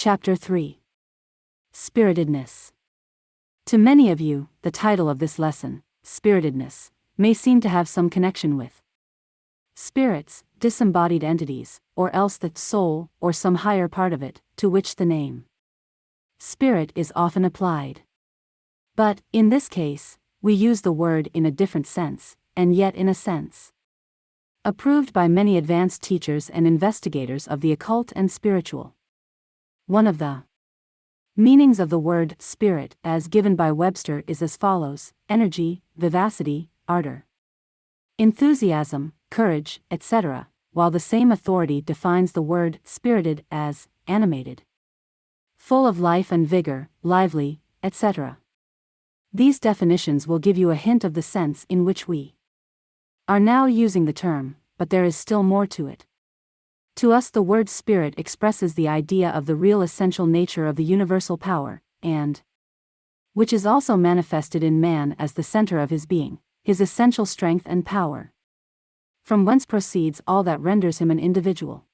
Chapter 3. Spiritedness. To many of you, the title of this lesson, Spiritedness, may seem to have some connection with spirits, disembodied entities, or else the soul, or some higher part of it, to which the name spirit is often applied. But, in this case, we use the word in a different sense, and yet in a sense approved by many advanced teachers and investigators of the occult and spiritual. One of the meanings of the word spirit, as given by Webster, is as follows: energy, vivacity, ardor, enthusiasm, courage, etc., while the same authority defines the word spirited as animated, full of life and vigor, lively, etc. These definitions will give you a hint of the sense in which we are now using the term, but there is still more to it. To us, the word spirit expresses the idea of the real essential nature of the universal power, and which is also manifested in man as the center of his being, his essential strength and power, from whence proceeds all that renders him an individual.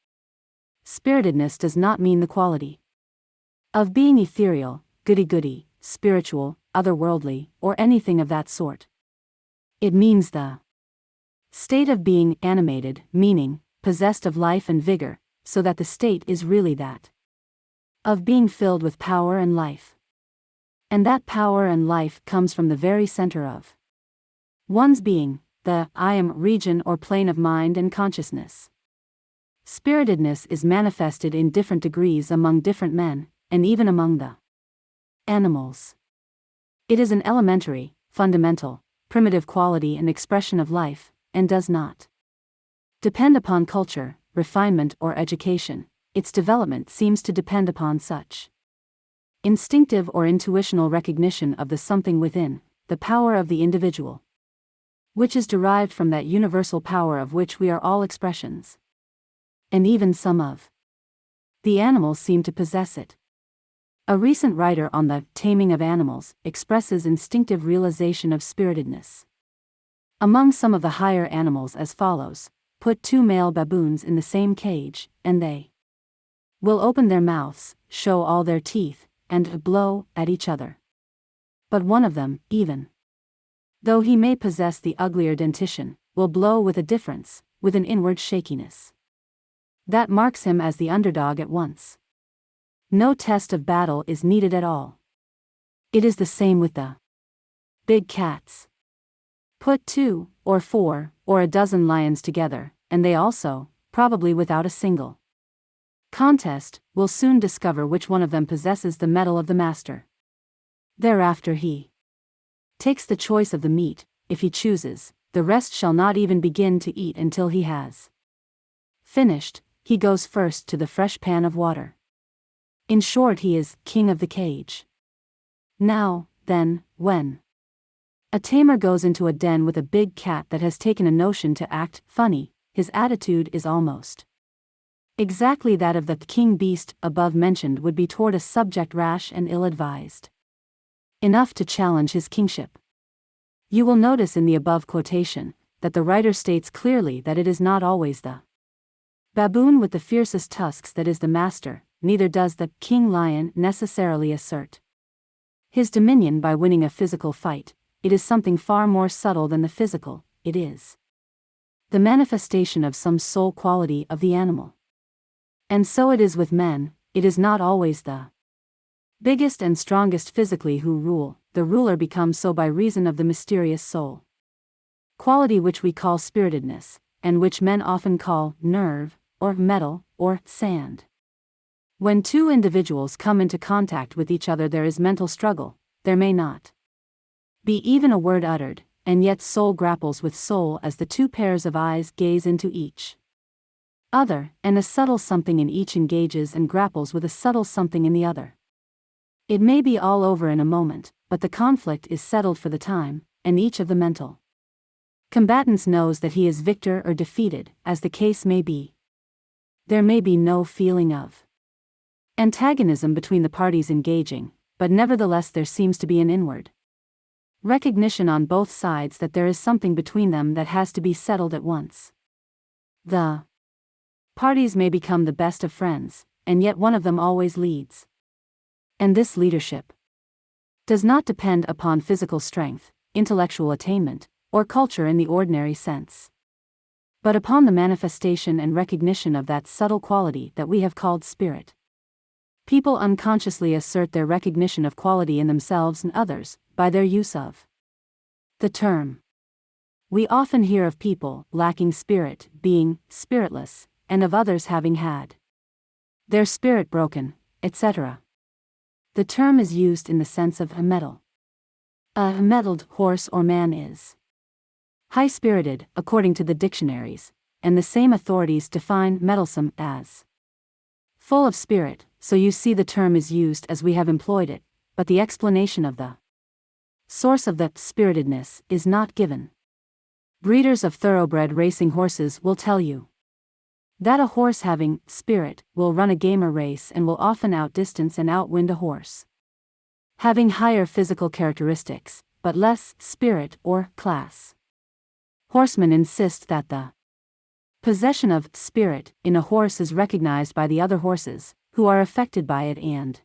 Spiritedness does not mean the quality of being ethereal, goody-goody, spiritual, otherworldly, or anything of that sort. It means the state of being animated, meaning possessed of life and vigor, so that the state is really that of being filled with power and life. And that power and life comes from the very center of one's being, the I am region or plane of mind and consciousness. Spiritedness is manifested in different degrees among different men, and even among the animals. It is an elementary, fundamental, primitive quality and expression of life, and does not depend upon culture, refinement, or education. Its development seems to depend upon such instinctive or intuitional recognition of the something within, the power of the individual, which is derived from that universal power of which we are all expressions. And even some of the animals seem to possess it. A recent writer on the taming of animals expresses instinctive realization of spiritedness among some of the higher animals as follows: put two male baboons in the same cage, and they will open their mouths, show all their teeth, and blow at each other. But one of them, even though he may possess the uglier dentition, will blow with a difference, with an inward shakiness that marks him as the underdog at once. No test of battle is needed at all. It is the same with the big cats. Put 2, or 4, or a dozen lions together, and they also, probably without a single contest, will soon discover which one of them possesses the mettle of the master. Thereafter he takes the choice of the meat, if he chooses; the rest shall not even begin to eat until he has finished. He goes first to the fresh pan of water. In short, he is king of the cage. Now, then, when a tamer goes into a den with a big cat that has taken a notion to act funny, his attitude is almost exactly that of the king beast above mentioned would be toward a subject rash and ill-advised enough to challenge his kingship. You will notice in the above quotation that the writer states clearly that it is not always the baboon with the fiercest tusks that is the master, neither does the king lion necessarily assert his dominion by winning a physical fight. It is something far more subtle than the physical. It is the manifestation of some soul quality of the animal. And so it is with men. It is not always the biggest and strongest physically who rule; the ruler becomes so by reason of the mysterious soul quality which we call spiritedness, and which men often call nerve, or metal, or sand. When two individuals come into contact with each other, there is mental struggle. There may not be even a word uttered, and yet soul grapples with soul as the two pairs of eyes gaze into each other, and a subtle something in each engages and grapples with a subtle something in the other. It may be all over in a moment, but the conflict is settled for the time, and each of the mental combatants knows that he is victor or defeated, as the case may be. There may be no feeling of antagonism between the parties engaging, but nevertheless there seems to be an inward recognition on both sides that there is something between them that has to be settled at once. The parties may become the best of friends, and yet one of them always leads. And this leadership does not depend upon physical strength, intellectual attainment, or culture in the ordinary sense, but upon the manifestation and recognition of that subtle quality that we have called spirit. People unconsciously assert their recognition of quality in themselves and others by their use of the term. We often hear of people lacking spirit, being spiritless, and of others having had their spirit broken, etc. The term is used in the sense of a mettle. A mettled horse or man is high-spirited, according to the dictionaries, and the same authorities define mettlesome as full of spirit, so you see the term is used as we have employed it, but the explanation of the source of the spiritedness is not given. Breeders of thoroughbred racing horses will tell you that a horse having spirit will run a gamer race and will often outdistance and outwind a horse having higher physical characteristics, but less spirit or class. Horsemen insist that the possession of spirit in a horse is recognized by the other horses, who are affected by it and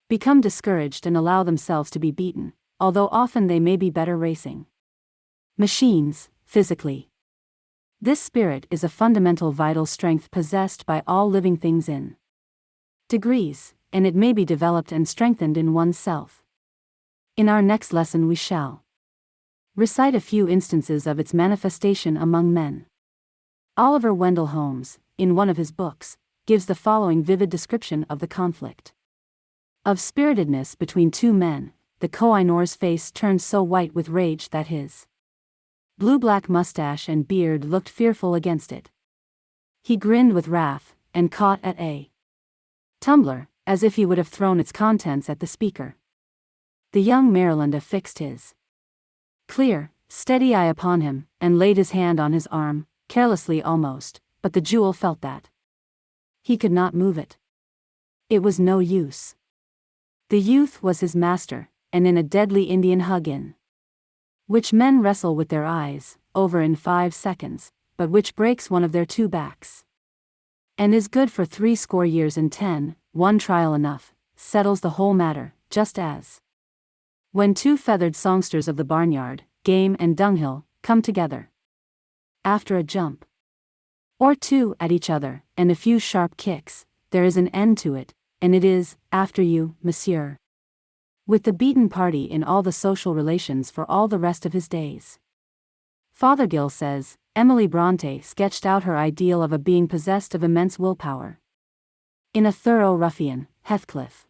become discouraged and allow themselves to be beaten, although often they may be better racing machines, physically. This spirit is a fundamental vital strength possessed by all living things in degrees, and it may be developed and strengthened in oneself. In our next lesson we shall recite a few instances of its manifestation among men. Oliver Wendell Holmes, in one of his books, gives the following vivid description of the conflict of spiritedness between two men. The Kohinoor's face turned so white with rage that his blue-black mustache and beard looked fearful against it. He grinned with wrath, and caught at a tumbler, as if he would have thrown its contents at the speaker. The young Marylander fixed his clear, steady eye upon him, and laid his hand on his arm, carelessly almost, but the jewel felt that he could not move it. It was no use. The youth was his master, and in a deadly Indian hug in which men wrestle with their eyes, over in 5 seconds, but which breaks one of their two backs, and is good for 60 years and 10, one trial enough, settles the whole matter, just as when two feathered songsters of the barnyard, game and dunghill, come together after a jump or two at each other, and a few sharp kicks, there is an end to it, and it is, after you, monsieur. With the beaten party in all the social relations for all the rest of his days. Fothergill says, Emily Bronte sketched out her ideal of a being possessed of immense willpower in a thorough ruffian, Heathcliff.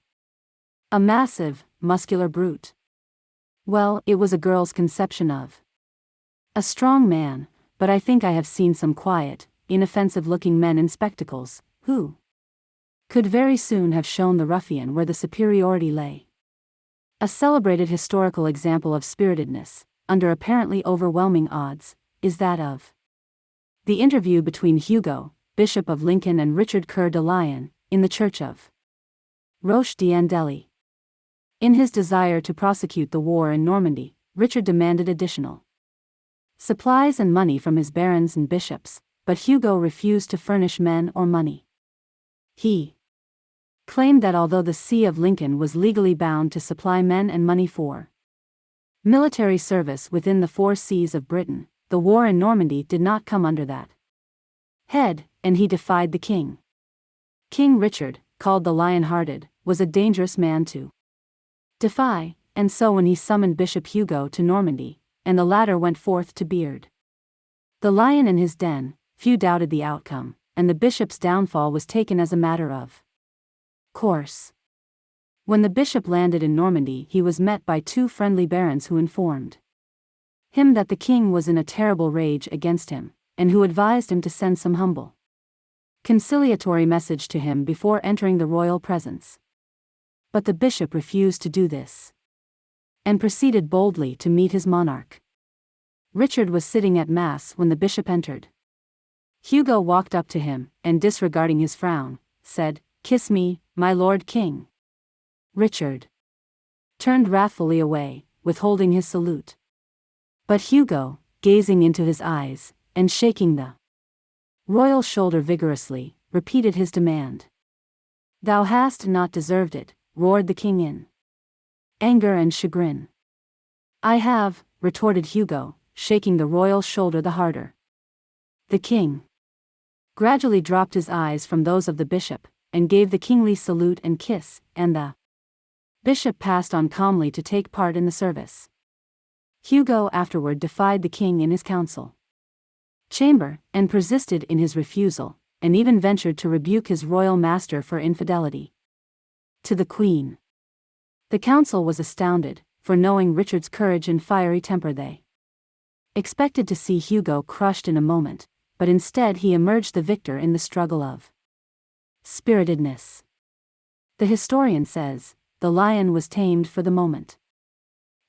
A massive, muscular brute. Well, it was a girl's conception of a strong man, but I think I have seen some quiet, inoffensive-looking men in spectacles, who could very soon have shown the ruffian where the superiority lay. A celebrated historical example of spiritedness, under apparently overwhelming odds, is that of the interview between Hugo, Bishop of Lincoln, and Richard Coeur de Lion, in the church of Roche-d'Andely. In his desire to prosecute the war in Normandy, Richard demanded additional supplies and money from his barons and bishops, but Hugo refused to furnish men or money. He claimed that although the See of Lincoln was legally bound to supply men and money for military service within the 4 seas of Britain, the war in Normandy did not come under that head, and he defied the king. King Richard, called the Lion-Hearted, was a dangerous man to defy, and so when he summoned Bishop Hugo to Normandy, and the latter went forth to beard the lion in his den, few doubted the outcome, and the bishop's downfall was taken as a matter of course. When the bishop landed in Normandy, he was met by 2 friendly barons who informed him that the king was in a terrible rage against him, and who advised him to send some humble conciliatory message to him before entering the royal presence. But the bishop refused to do this, and proceeded boldly to meet his monarch. Richard was sitting at mass when the bishop entered. Hugo walked up to him, and disregarding his frown, said, "Kiss me, my lord king." Richard turned wrathfully away, withholding his salute. But Hugo, gazing into his eyes, and shaking the royal shoulder vigorously, repeated his demand. Thou hast not deserved it, roared the king in anger and chagrin. I have, retorted Hugo, shaking the royal shoulder the harder. The king gradually dropped his eyes from those of the bishop, and gave the kingly salute and kiss, and the bishop passed on calmly to take part in the service. Hugo afterward defied the king in his council chamber, and persisted in his refusal, and even ventured to rebuke his royal master for infidelity to the queen. The council was astounded, for knowing Richard's courage and fiery temper they expected to see Hugo crushed in a moment, but instead he emerged the victor in the struggle of spiritedness. The historian says, the lion was tamed for the moment.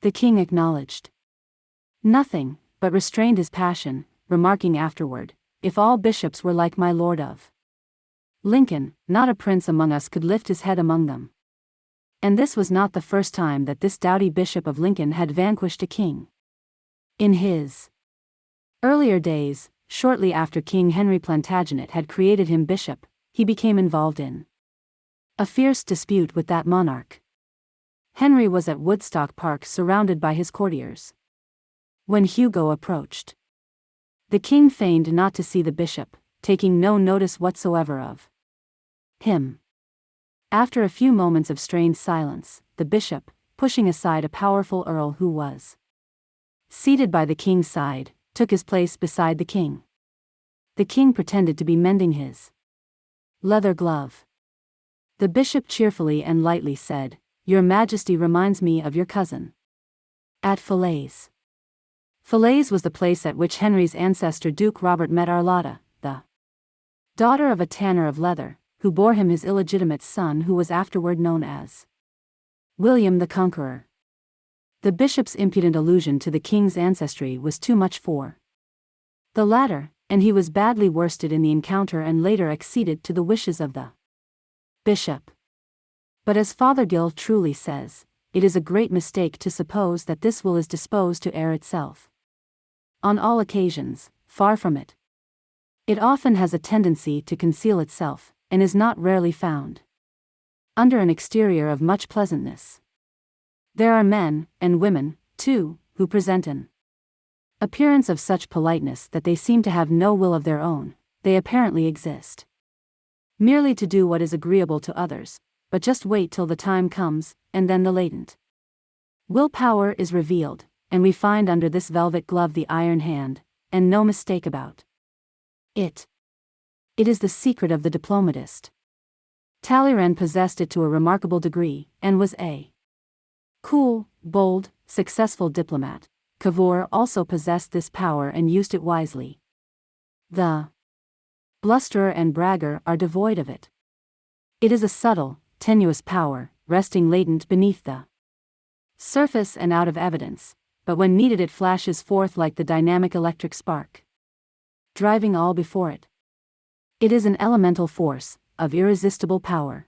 The king acknowledged nothing, but restrained his passion, remarking afterward, if all bishops were like my lord of Lincoln, not a prince among us could lift his head among them. And this was not the first time that this doughty Bishop of Lincoln had vanquished a king. In his earlier days, shortly after King Henry Plantagenet had created him bishop, he became involved in a fierce dispute with that monarch. Henry was at Woodstock Park surrounded by his courtiers when Hugo approached. The king feigned not to see the bishop, taking no notice whatsoever of him. After a few moments of strained silence, the bishop, pushing aside a powerful earl who was seated by the king's side, took his place beside the king. The king pretended to be mending his leather glove. The bishop cheerfully and lightly said, Your Majesty reminds me of your cousin at Falaise. Falaise was the place at which Henry's ancestor Duke Robert met Arlotta, the daughter of a tanner of leather, who bore him his illegitimate son who was afterward known as William the Conqueror. The bishop's impudent allusion to the king's ancestry was too much for the latter, and he was badly worsted in the encounter and later acceded to the wishes of the bishop. But as Fothergill truly says, it is a great mistake to suppose that this will is disposed to err itself. On all occasions, far from it. It often has a tendency to conceal itself, and is not rarely found under an exterior of much pleasantness. There are men, and women, too, who present an appearance of such politeness that they seem to have no will of their own. They apparently exist merely to do what is agreeable to others, but just wait till the time comes, and then the latent willpower is revealed, and we find under this velvet glove the iron hand, and no mistake about it. It is the secret of the diplomatist. Talleyrand possessed it to a remarkable degree, and was a cool, bold, successful diplomat. Cavour also possessed this power and used it wisely. The blusterer and bragger are devoid of it. It is a subtle, tenuous power, resting latent beneath the surface and out of evidence, but when needed it flashes forth like the dynamic electric spark, driving all before it. It is an elemental force, of irresistible power.